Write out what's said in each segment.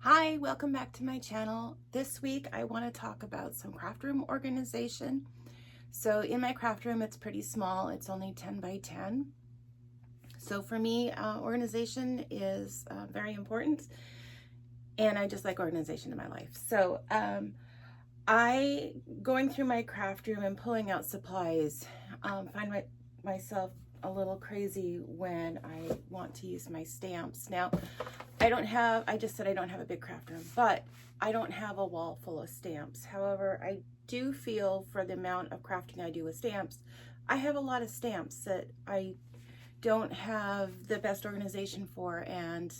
Hi, welcome back to my channel. This week I want to talk about some craft room organization. So in my craft room, it's pretty small. It's only 10 by 10. So for me, organization is very important, and I just like organization in my life. So going through my craft room and pulling out supplies, find myself a little crazy when I want to use my stamps. Now, I just said I don't have a big craft room, but I don't have a wall full of stamps. However, I do feel for the amount of crafting I do with stamps, I have a lot of stamps that I don't have the best organization for. And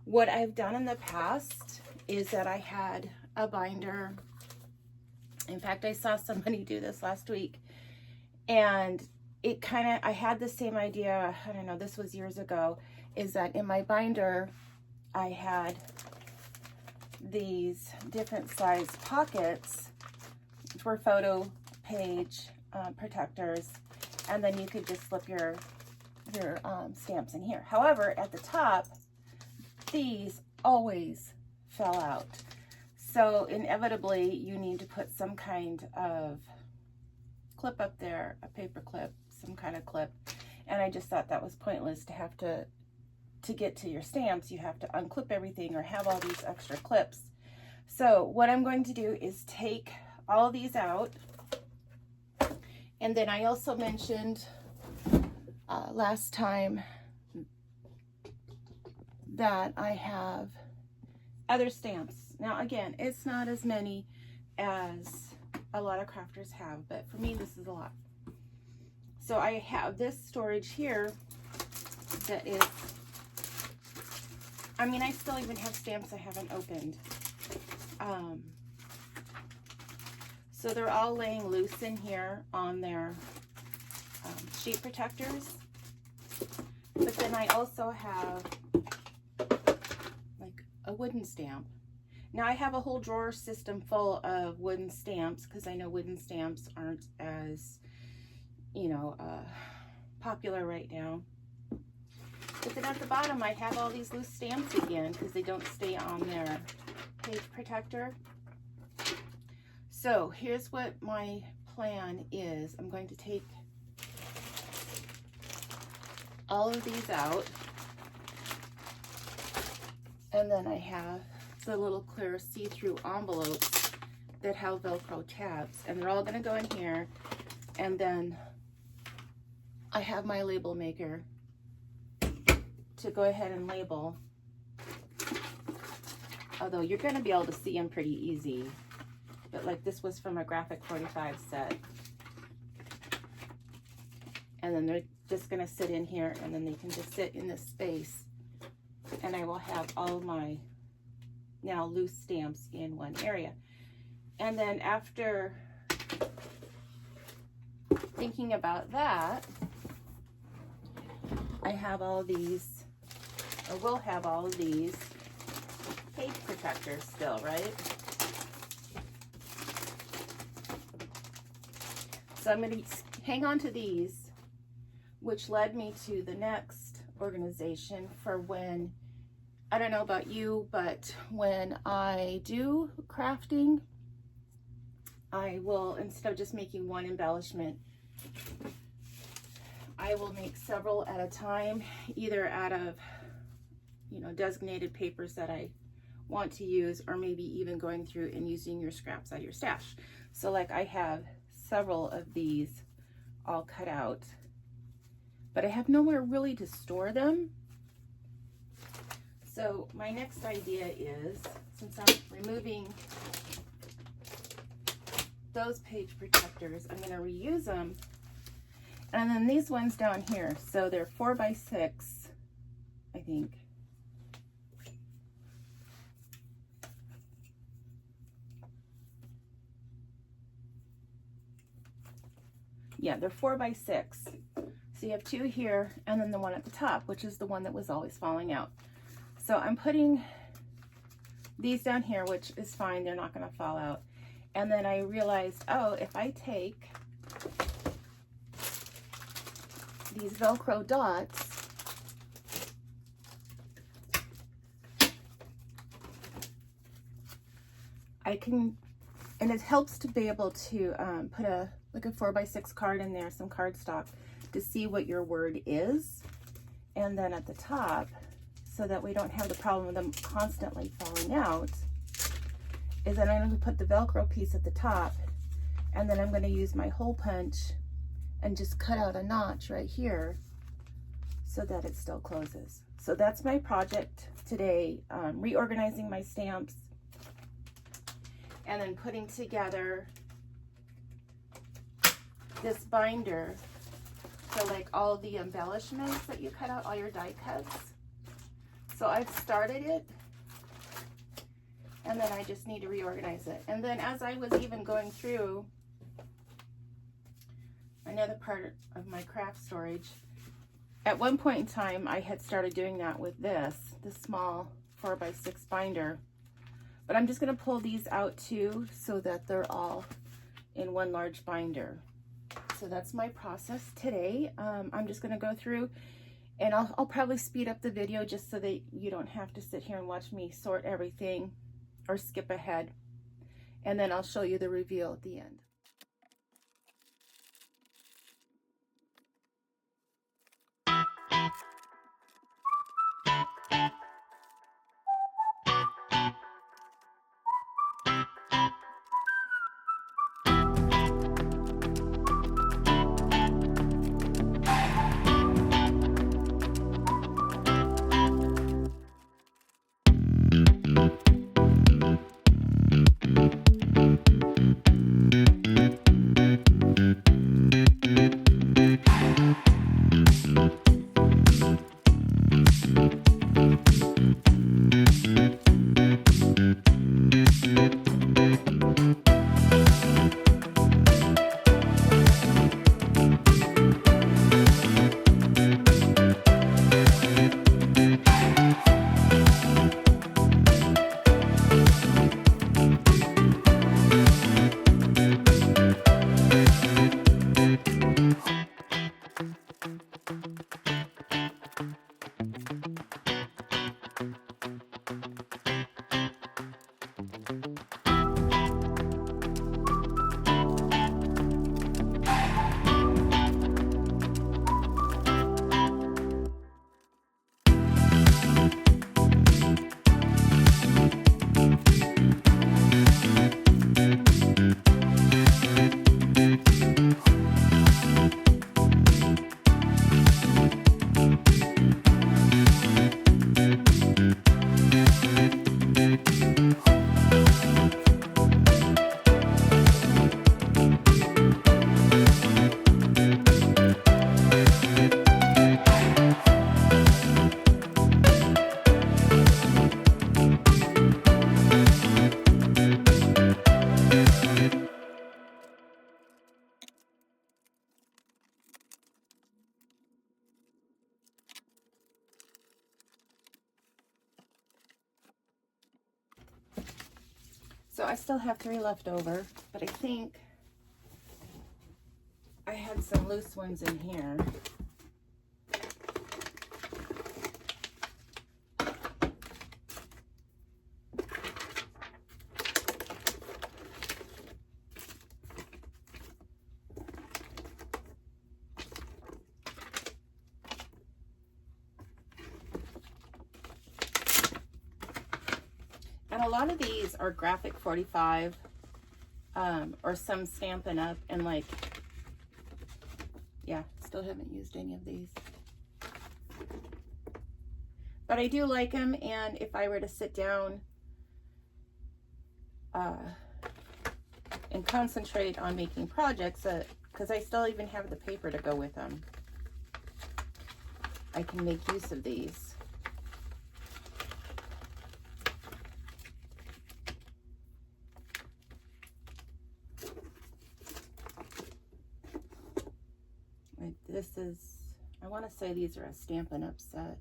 what I've done in the past is that I had a binder. In fact, I saw somebody do this last week, and I had the same idea. I don't know, this was years ago, is that in my binder, I had these different size pockets, which were photo page protectors, and then you could just slip your stamps in here. However, at the top, these always fell out. So inevitably, you need to put some kind of clip up there, a paper clip, some kind of clip. And I just thought that was pointless to have to get to your stamps. You have to unclip everything or have all these extra clips. So what I'm going to do is take all of these out. And then I also mentioned last time that I have other stamps. Now again, it's not as many as a lot of crafters have, but for me this is a lot. So I have this storage here that is, I still even have stamps I haven't opened. So they're all laying loose in here on their sheet protectors. But then I also have like a wooden stamp. Now I have a whole drawer system full of wooden stamps because I know wooden stamps aren't as, popular right now. But then at the bottom, I have all these loose stamps again because they don't stay on their page protector. So here's what my plan is. I'm going to take all of these out, and then I have the little clear see-through envelopes that have Velcro tabs, and they're all going to go in here. And then I have my label maker to go ahead and label, although you're going to be able to see them pretty easy. But like this was from a Graphic 45 set, and then they're just going to sit in here, and then they can just sit in this space, and I will have all of my now loose stamps in one area. And then after thinking about that, I have all these, or will have all of these page protectors still, right? So I'm going to hang on to these, which led me to the next organization for when, I don't know about you, but when I do crafting, I will, instead of just making one embellishment, I will make several at a time, either out of, designated papers that I want to use, or maybe even going through and using your scraps out of your stash. So like I have several of these all cut out, but I have nowhere really to store them. So my next idea is, since I'm removing those page protectors, I'm going to reuse them. And then these ones down here, so they're 4 by 6, I think. Yeah, they're 4 by 6. So you have 2 here, and then the one at the top, which is the one that was always falling out. So I'm putting these down here, which is fine, they're not going to fall out. And then I realized, oh, if I take these Velcro dots and it helps to be able to put like a 4x6 card in there, some cardstock, to see what your word is. And then at the top, so that we don't have the problem with them constantly falling out, is that I'm going to put the Velcro piece at the top, and then I'm going to use my hole punch and just cut out a notch right here so that it still closes. So that's my project today, reorganizing my stamps and then putting together this binder for like all the embellishments that you cut out, all your die cuts. So I've started it, and then I just need to reorganize it. And then as I was even going through another part of my craft storage, at one point in time I had started doing that with this small 4x6 binder, but I'm just going to pull these out too so that they're all in one large binder. So that's my process today. I'm just going to go through, and I'll probably speed up the video just so that you don't have to sit here and watch me sort everything or skip ahead. And then I'll show you the reveal at the end. So I still have 3 left over, but I think I had some loose ones in here. And a lot of these are graphic 45, or some Stampin' Up, and like, yeah, still haven't used any of these. But I do like them, and if I were to sit down and concentrate on making projects, because I still even have the paper to go with them, I can make use of these. Like this is, I want to say these are a Stampin' Up set.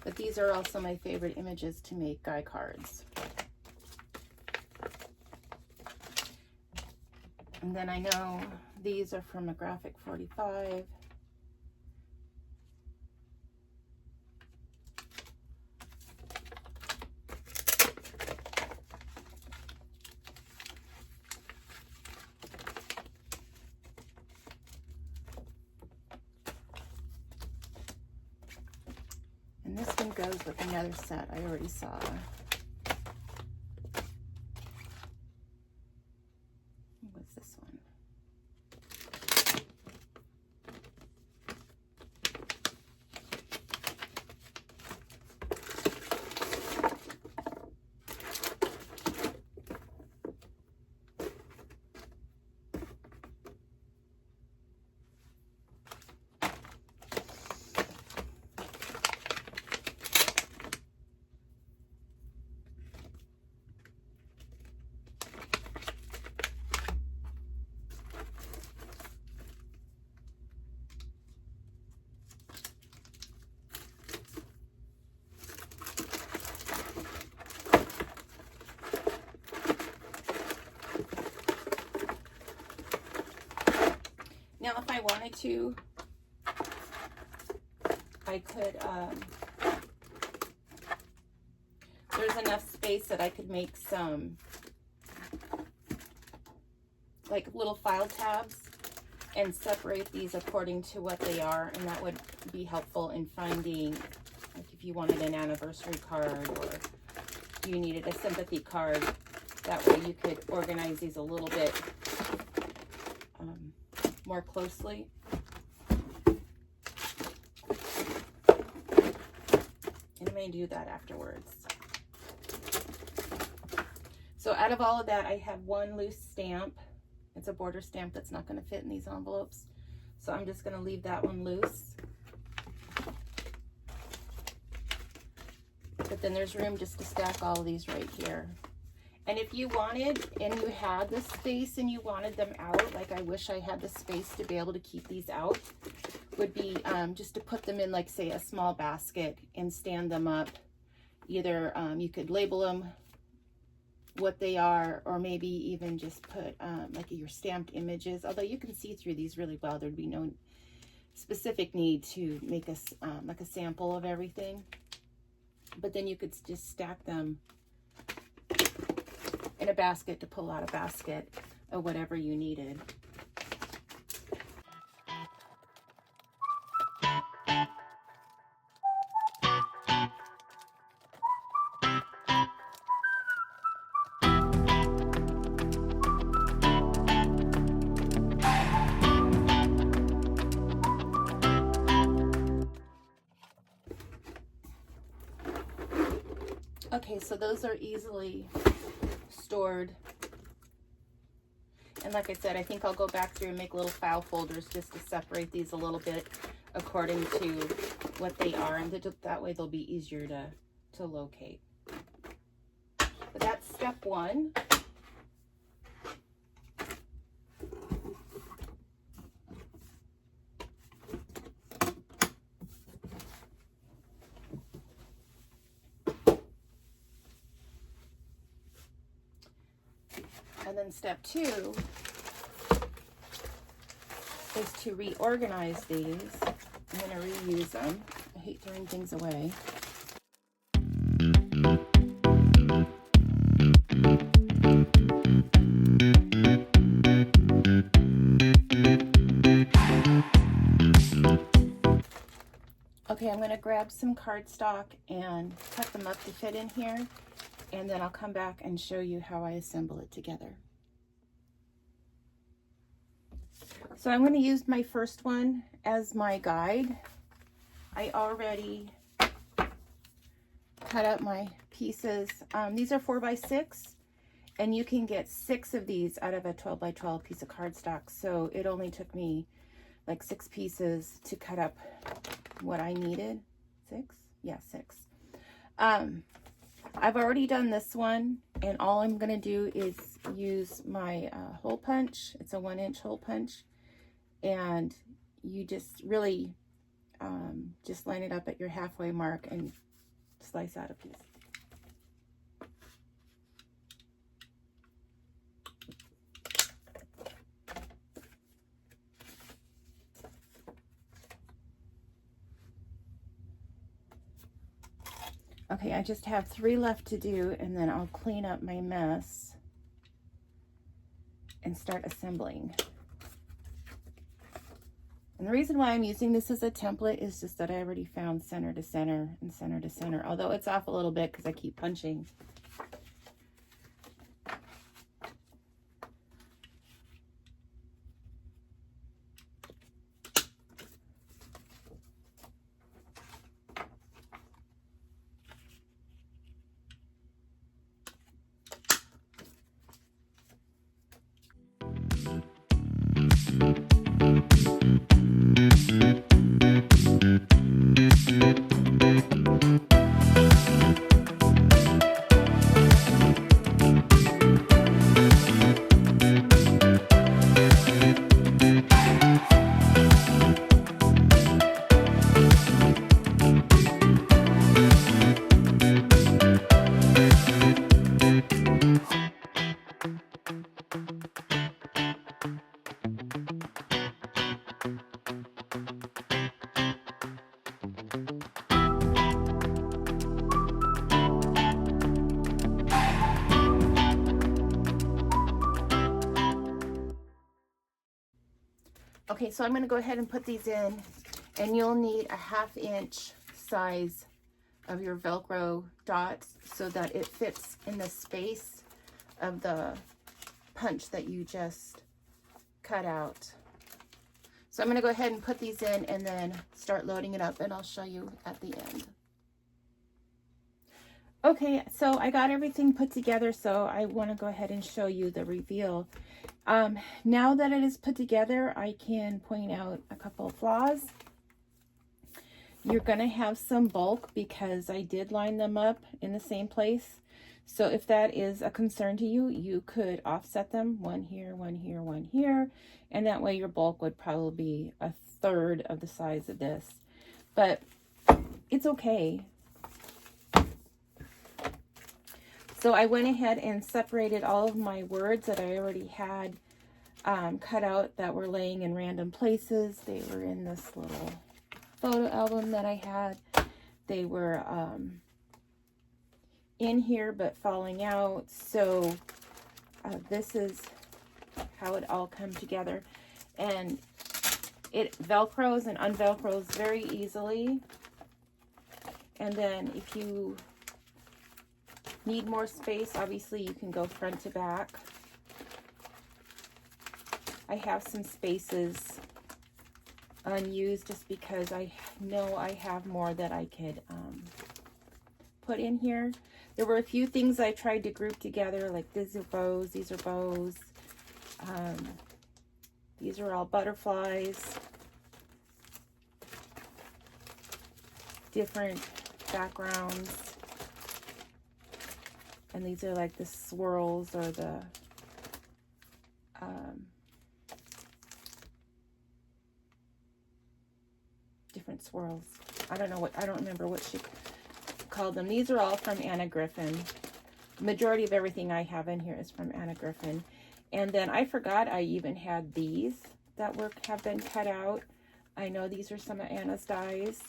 But these are also my favorite images to make die cards. And then I know these are from a Graphic 45. And this one goes with another set I already saw. What's this one? Now, if I wanted to, I could, there's enough space that I could make some, like, little file tabs and separate these according to what they are, and that would be helpful in finding, like, if you wanted an anniversary card or you needed a sympathy card. That way you could organize these a little bit more closely. And I may do that afterwards. So out of all of that, I have one loose stamp. It's a border stamp that's not going to fit in these envelopes. So I'm just going to leave that one loose. But then there's room just to stack all of these right here. And if you wanted, and you had the space and you wanted them out, like I wish I had the space to be able to keep these out, would be just to put them in, like, say, a small basket and stand them up. Either you could label them what they are, or maybe even just put like your stamped images. Although you can see through these really well, there'd be no specific need to make a, like a sample of everything. But then you could just stack them in a basket to pull out a basket of whatever you needed. Okay, so those are easily stored. And like I said, I think I'll go back through and make little file folders just to separate these a little bit according to what they are, and that way they'll be easier to locate. But that's step one. And then step two is to reorganize these. I'm going to reuse them. I hate throwing things away. Okay, I'm going to grab some cardstock and cut them up to fit in here, and then I'll come back and show you how I assemble it together. So I'm going to use my first one as my guide. I already cut up my pieces. These are 4x6, and you can get 6 of these out of a 12x12 piece of cardstock. So it only took me like 6 pieces to cut up what I needed. 6? Yeah, 6. I've already done this one, and all I'm going to do is use my hole punch. It's a 1-inch hole punch, and you just really just line it up at your halfway mark and slice out a piece. Okay, I just have 3 left to do, and then I'll clean up my mess and start assembling. And the reason why I'm using this as a template is just that I already found center to center and center to center, although it's off a little bit because I keep punching. Okay, so I'm going to go ahead and put these in, and you'll need a 1/2 inch size of your Velcro dots so that it fits in the space of the punch that you just cut out. So I'm going to go ahead and put these in and then start loading it up, and I'll show you at the end. Okay, so I got everything put together, so I want to go ahead and show you the reveal. Now that it is put together, I can point out a couple of flaws. You're going to have some bulk because I did line them up in the same place. So if that is a concern to you, you could offset them, one here, one here, one here, and that way your bulk would probably be 1/3 of the size of this. But it's okay. So I went ahead and separated all of my words that I already had cut out that were laying in random places. They were in this little photo album that I had. They were in here but falling out. So this is how it all come together. And it Velcros and unvelcros very easily. And then if you need more space, obviously you can go front to back. I have some spaces unused just because I know I have more that I could put in here. There were a few things I tried to group together, like these are bows, these are bows. These are all butterflies. Different backgrounds. And these are like the swirls or the different swirls. I don't remember what she called them. These are all from Anna Griffin. The majority of everything I have in here is from Anna Griffin. And then I forgot I even had these that have been cut out. I know these are some of Anna's dies.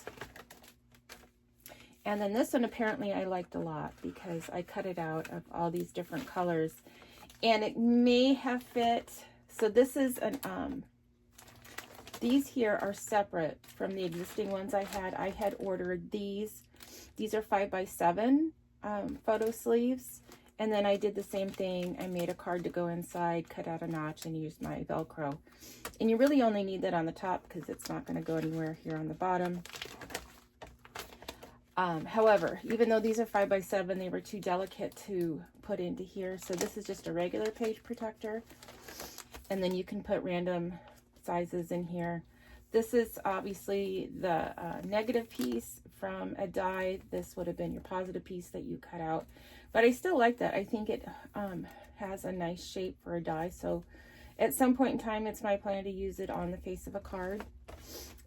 And then this one apparently I liked a lot because I cut it out of all these different colors. And it may have fit. So this is an, these here are separate from the existing ones I had. I had ordered these. These are 5x7 photo sleeves. And then I did the same thing. I made a card to go inside, cut out a notch, and used my Velcro. And you really only need that on the top because it's not going to go anywhere here on the bottom. However, even though these are 5x7, they were too delicate to put into here. So this is just a regular page protector. And then you can put random sizes in here. This is obviously the negative piece from a die. This would have been your positive piece that you cut out. But I still like that. I think it has a nice shape for a die. So at some point in time, it's my plan to use it on the face of a card.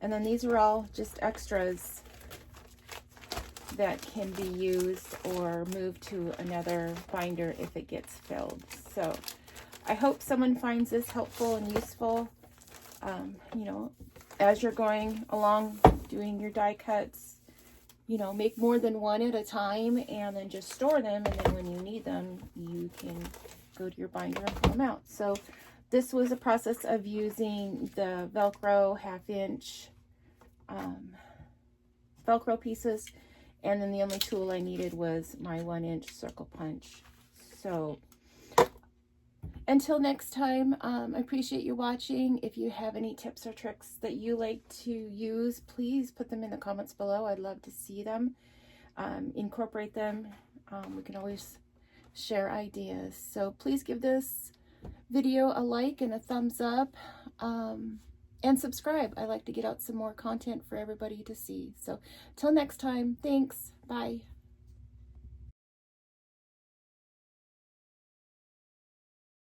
And then these are all just extras that can be used or moved to another binder if it gets filled. So I hope someone finds this helpful and useful. You know, as you're going along doing your die cuts, you know, make more than one at a time and then just store them. And then when you need them, you can go to your binder and pull them out. So this was a process of using the Velcro 1/2 inch Velcro pieces. And then the only tool I needed was my 1 inch circle punch. So until next time, I appreciate you watching. If you have any tips or tricks that you like to use, please put them in the comments below. I'd love to see them, incorporate them. We can always share ideas. So please give this video a like and a thumbs up, and subscribe. I like to get out some more content for everybody to see. So till next time, thanks. Bye.